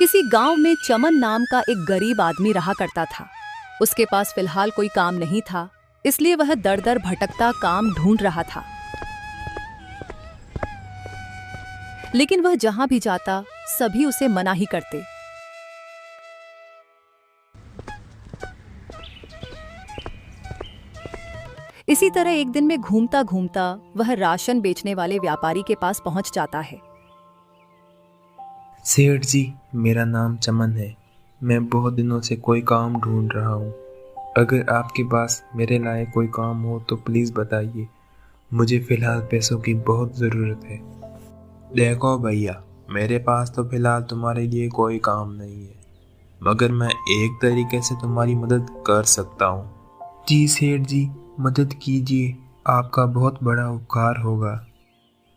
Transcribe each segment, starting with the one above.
किसी गांव में चमन नाम का एक गरीब आदमी रहा करता था। उसके पास फिलहाल कोई काम नहीं था, इसलिए वह दर दर भटकता काम ढूंढ रहा था। लेकिन वह जहां भी जाता सभी उसे मना ही करते। इसी तरह एक दिन में घूमता घूमता वह राशन बेचने वाले व्यापारी के पास पहुंच जाता है। सेठ जी, मेरा नाम चमन है। मैं बहुत दिनों से कोई काम ढूंढ रहा हूँ। अगर आपके पास मेरे लायक कोई काम हो तो प्लीज़ बताइए। मुझे फ़िलहाल पैसों की बहुत ज़रूरत है। देखो भैया, मेरे पास तो फ़िलहाल तुम्हारे लिए कोई काम नहीं है, मगर मैं एक तरीके से तुम्हारी मदद कर सकता हूँ। जी सेठ जी, मदद कीजिए, आपका बहुत बड़ा उपकार होगा।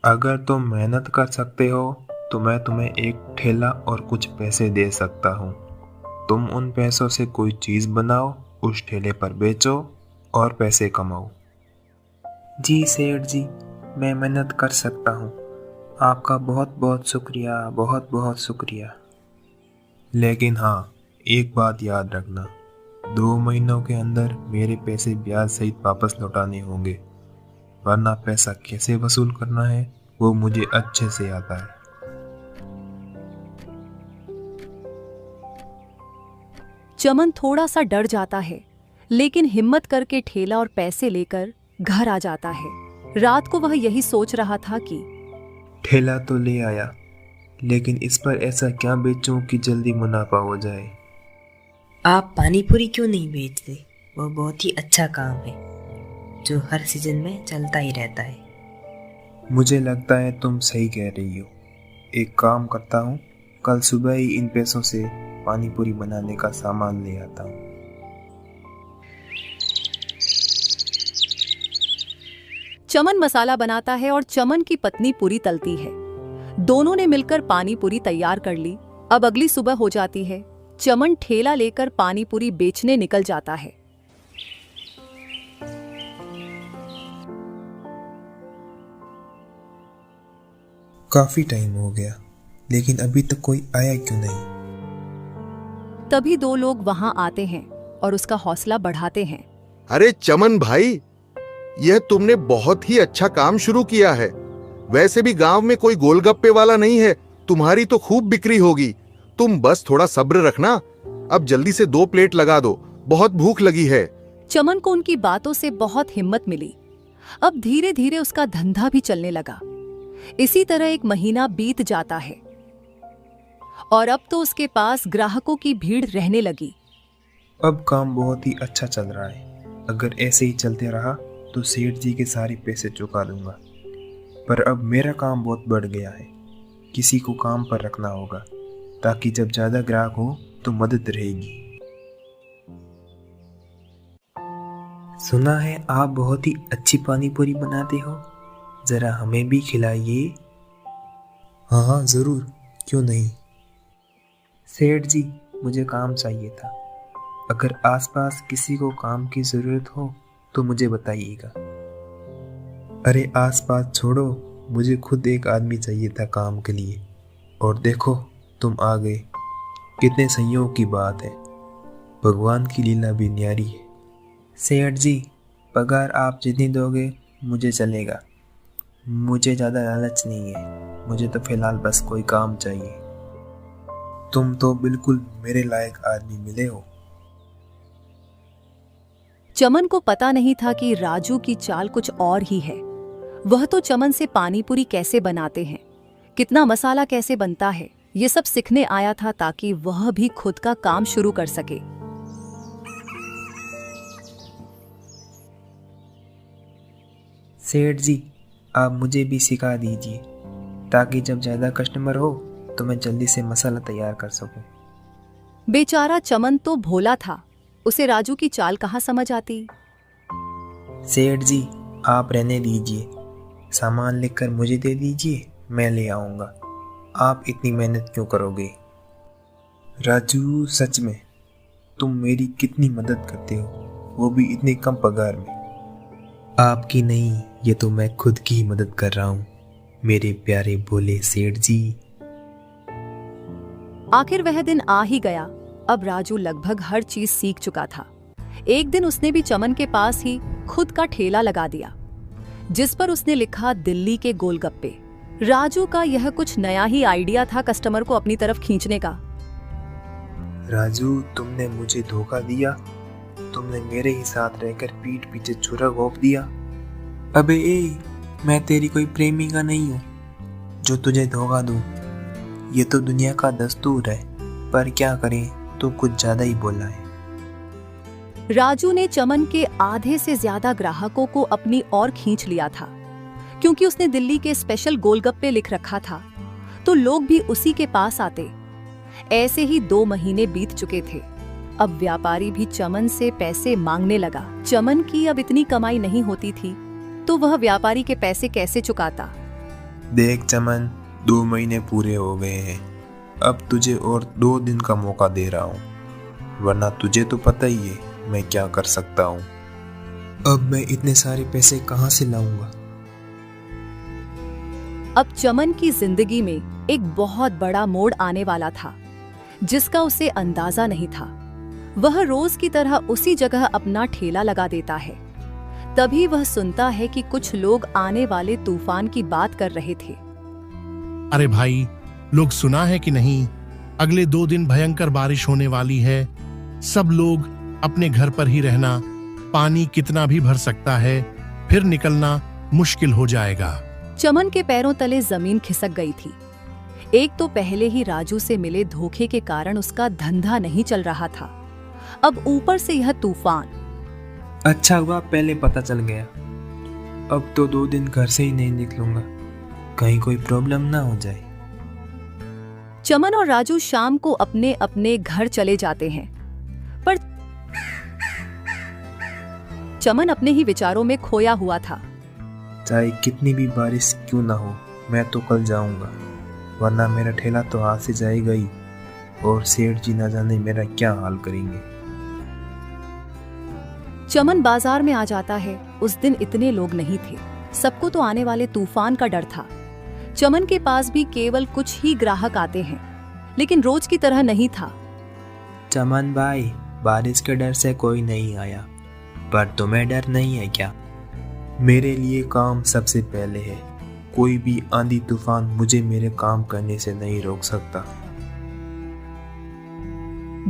अगर तुम मेहनत कर सकते हो तो मैं तुम्हें एक ठेला और कुछ पैसे दे सकता हूँ। तुम उन पैसों से कोई चीज़ बनाओ, उस ठेले पर बेचो और पैसे कमाओ। जी सेठ जी, मैं मेहनत कर सकता हूँ। आपका बहुत बहुत शुक्रिया, बहुत बहुत शुक्रिया। लेकिन हाँ, एक बात याद रखना, 2 महीनों के अंदर मेरे पैसे ब्याज सहित वापस लौटाने होंगे, वरना पैसा कैसे वसूल करना है वो मुझे अच्छे से आता है। चमन थोड़ा सा डर जाता है, लेकिन हिम्मत करके ठेला और पैसे लेकर घर आ जाता है। रात को वह यही सोच रहा था कि ठेला तो ले आया, लेकिन इस पर ऐसा क्या बेचूं कि जल्दी मुनाफा हो जाए। आप पानी पूरी क्यों नहीं बेचते? वो बहुत ही अच्छा काम है जो हर सीजन में चलता ही रहता है। मुझे लगता है तुम सही कह रही हो। एक काम करता हूँ, कल सुबह ही इन पैसों से पानी पूरी बनाने का सामान ले आता हूँ। चमन मसाला बनाता है और चमन की पत्नी पूरी तलती है। दोनों ने मिलकर पानी पूरी तैयार कर ली। अब अगली सुबह हो जाती है। चमन ठेला लेकर पानी पूरी बेचने निकल जाता है। काफी टाइम हो गया, लेकिन अभी तक कोई आया क्यों नहीं? तभी 2 लोग वहां आते हैं और उसका हौसला बढ़ाते हैं। अरे चमन भाई, यह तुमने बहुत ही अच्छा काम शुरू किया है। वैसे भी गांव में कोई गोलगप्पे वाला नहीं है, तुम्हारी तो खूब बिक्री होगी। तुम बस थोड़ा सब्र रखना। अब जल्दी से 2 प्लेट लगा दो, बहुत भूख लगी है। चमन को उनकी बातों से बहुत हिम्मत मिली। अब धीरे धीरे उसका धंधा भी चलने लगा। इसी तरह 1 महीना बीत जाता है और अब तो उसके पास ग्राहकों की भीड़ रहने लगी। अब काम बहुत ही अच्छा चल रहा है। अगर ऐसे ही चलते रहा तो सेठ जी के सारे पैसे चुका दूंगा। पर अब मेरा काम बहुत बढ़ गया है। किसी को काम पर रखना होगा ताकि जब ज्यादा ग्राहक हो तो मदद रहेगी। सुना है आप बहुत ही अच्छी पानी पूरी बनाते हो, जरा हमें भी खिलाइए। हाँ हाँ जरूर, क्यों नहीं। सेठ जी, मुझे काम चाहिए था। अगर आसपास किसी को काम की जरूरत हो तो मुझे बताइएगा। अरे आसपास छोड़ो, मुझे खुद एक आदमी चाहिए था काम के लिए। और देखो, तुम आ गए। कितने संयोग की बात है। भगवान की लीला भी न्यारी है। सेठ जी, पगार आप जितनी दोगे मुझे चलेगा। मुझे ज़्यादा लालच नहीं है। मुझे तो फिलहाल बस कोई काम चाहिए। तुम तो बिल्कुल मेरे लायक आदमी मिले हो। चमन को पता नहीं था कि राजू की चाल कुछ और ही है। वह तो चमन से पानी पूरी कैसे बनाते हैं, कितना मसाला कैसे बनता है, ये सब सीखने आया था ताकि वह भी खुद का काम शुरू कर सके। सेठ जी, आप मुझे भी सिखा दीजिए ताकि जब ज़्यादा कस्टमर हो तो मैं जल्दी से मसाला तैयार कर सकूं। बेचारा चमन तो भोला था, उसे राजू की चाल कहाँ समझ आती। सेठ जी, आप रहने दीजिए। सामान लिखकर मुझे दे दीजिए, मैं ले आऊँगा। आप इतनी मेहनत क्यों करोगे? राजू, सच में तुम मेरी कितनी मदद करते हो, वो भी इतने कम पगार में। आपकी नहीं, ये तो मैं खुद की ही मदद कर रहा हूँ, मेरे प्यारे भोले सेठ जी। आखिर वह दिन आ ही गया। अब राजू लगभग हर चीज सीख चुका था। एक दिन उसने भी चमन के पास ही खुद का ठेला लगा दिया, जिस पर उसने लिखा दिल्ली के गोलगप्पे। राजू का यह कुछ नया ही आइडिया था कस्टमर को अपनी तरफ खींचने का। राजू, तुमने मुझे धोखा दिया। तुमने मेरे ही साथ रहकर पीठ पीछे छुरा घोंप दिया। अबे ए, मैं तेरी कोई प्रेमिका नहीं हूँ जो तुझे धोखा दूँ। ये तो दुनिया का दस्तूर है, पर क्या करें, तो कुछ ज्यादा ही बोला है। राजू ने चमन के आधे से ज्यादा ग्राहकों को अपनी ओर खींच लिया था, क्योंकि उसने दिल्ली के स्पेशल गोलगप्पे लिख रखा था, तो लोग भी उसी के पास आते। ऐसे ही 2 महीने बीत चुके थे। अब व्यापारी भी चमन से पैसे मांगने लगा। चमन की अब इतनी कमाई नहीं होती थी, तो वह व्यापारी के पैसे कैसे चुकाता। देख चमन, 2 महीने पूरे हो गए हैं। अब तुझे और 2 दिन का मौका दे रहा हूँ, वरना तुझे तो पता ही है मैं क्या कर सकता हूँ। अब मैं इतने सारे पैसे कहाँ से लाऊंगा। अब चमन की जिंदगी में एक बहुत बड़ा मोड़ आने वाला था, जिसका उसे अंदाजा नहीं था। वह रोज की तरह उसी जगह अपना ठेला लगा देता है। तभी वह सुनता है कि कुछ लोग आने वाले तूफान की बात कर रहे थे। अरे भाई, लोग सुना है कि नहीं, अगले 2 दिन भयंकर बारिश होने वाली है। सब लोग अपने घर पर ही रहना। पानी कितना भी भर सकता है, फिर निकलना मुश्किल हो जाएगा। चमन के पैरों तले जमीन खिसक गई थी। एक तो पहले ही राजू से मिले धोखे के कारण उसका धंधा नहीं चल रहा था, अब ऊपर से यह तूफान। अच्छा हुआ पहले पता चल गया। अब तो 2 दिन घर से ही नहीं निकलूंगा, कहीं कोई प्रॉब्लम ना हो जाए। चमन और राजू शाम को अपने अपने घर चले जाते हैं, पर चमन अपने ही विचारों में खोया हुआ था। चाहे कितनी भी बारिश क्यों ना हो, मैं तो कल जाऊंगा, वरना मेरा ठेला तो हाथ से जाएगा ही, और सेठ जी ना जाने मेरा क्या हाल करेंगे। चमन बाजार में आ जाता है। उस दिन इतने लोग नहीं थे, सबको तो आने वाले तूफान का डर था। चमन के पास भी केवल कुछ ही ग्राहक आते हैं, लेकिन रोज की तरह नहीं था। चमन भाई, बारिश के डर से कोई नहीं आया, पर तुम्हें डर नहीं है क्या? मेरे लिए काम सबसे पहले है। कोई भी आंधी तूफान मुझे मेरे काम करने से नहीं रोक सकता।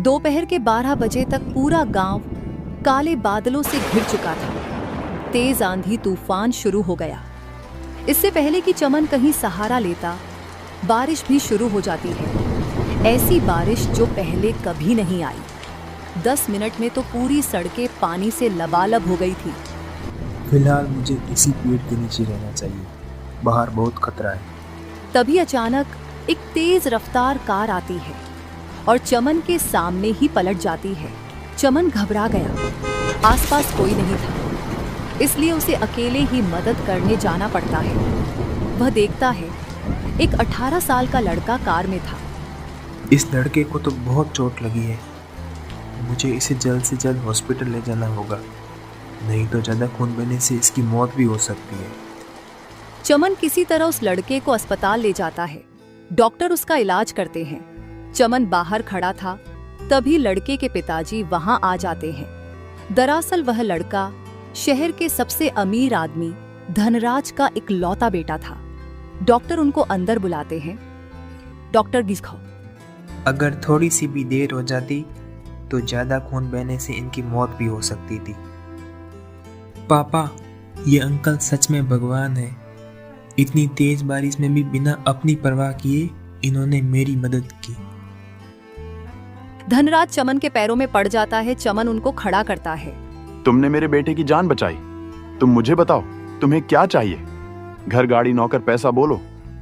दोपहर के 12 बजे तक पूरा गांव काले बादलों से घिर चुका था। तेज आंधी तूफान शुरू हो गया। इससे पहले कि चमन कहीं सहारा लेता, बारिश भी शुरू हो जाती है। ऐसी बारिश जो पहले कभी नहीं आई। 10 मिनट में तो पूरी सड़कें पानी से लबालब हो गई थी। फिलहाल मुझे इसी पेड़ के नीचे रहना चाहिए, बाहर बहुत खतरा है। तभी अचानक एक तेज रफ्तार कार आती है और चमन के सामने ही पलट जाती है। चमन घबरा गया। आसपास कोई नहीं था, इसलिए उसे अकेले ही मदद करने जाना पड़ता है। वह देखता है एक 18 साल का लड़का कार में था। इस लड़के को तो बहुत चोट लगी है, मुझे इसे जल्द से जल्द हॉस्पिटल ले जाना होगा, नहीं तो ज्यादा खून बहने से इसकी मौत भी हो सकती है। चमन किसी तरह उस लड़के को अस्पताल ले जाता है। डॉक्टर उसका इलाज करते हैं। चमन बाहर खड़ा था, तभी लड़के के पिताजी वहां आ जाते हैं। दरअसल वह लड़का शहर के सबसे अमीर आदमी धनराज का इकलौता बेटा था। डॉक्टर उनको अंदर बुलाते हैं। डॉक्टर दिखाओ। अगर थोड़ी सी भी देर हो जाती तो ज्यादा खून बहने से इनकी मौत भी हो सकती थी। पापा, ये अंकल सच में भगवान है। इतनी तेज बारिश में भी बिना अपनी परवाह किए इन्होंने मेरी मदद की। धनराज चमन के पैरों में पड़ जाता है। चमन उनको खड़ा करता है। तुमने मेरे बेटे की जान बचाई। तुम मुझे बताओ, तुम्हें क्या चाहिए? घर, गाड़ी, नौकर, पैसा, बोलो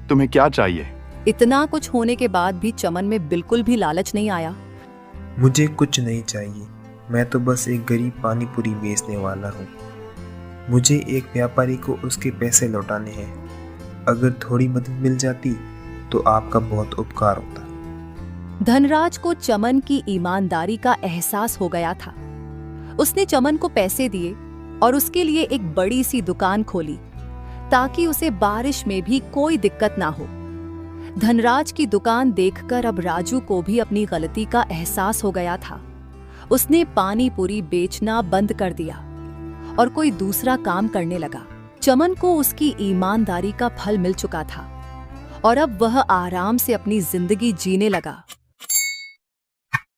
तुम्हें क्या चाहिए? इतना कुछ होने के बाद भी चमन में बिल्कुल भी लालच नहीं आया। मुझे कुछ नहीं चाहिए, मैं तो बस एक गरीब पानी पूरी बेचने वाला हूँ। मुझे एक व्यापारी को उसके पैसे लौटाने हैं। अगर थोड़ी मदद मिल जाती तो आपका बहुत उपकार होता। धनराज को चमन की ईमानदारी का एहसास हो गया था। उसने चमन को पैसे दिए और उसके लिए एक बड़ी सी दुकान खोली, ताकि उसे बारिश में भी कोई दिक्कत ना हो। धनराज की दुकान देखकर अब राजू को भी अपनी गलती का एहसास हो गया था। उसने पानी पूरी बेचना बंद कर दिया और कोई दूसरा काम करने लगा। चमन को उसकी ईमानदारी का फल मिल चुका था और अब वह आराम से अपनी जिंदगी जीने लगा।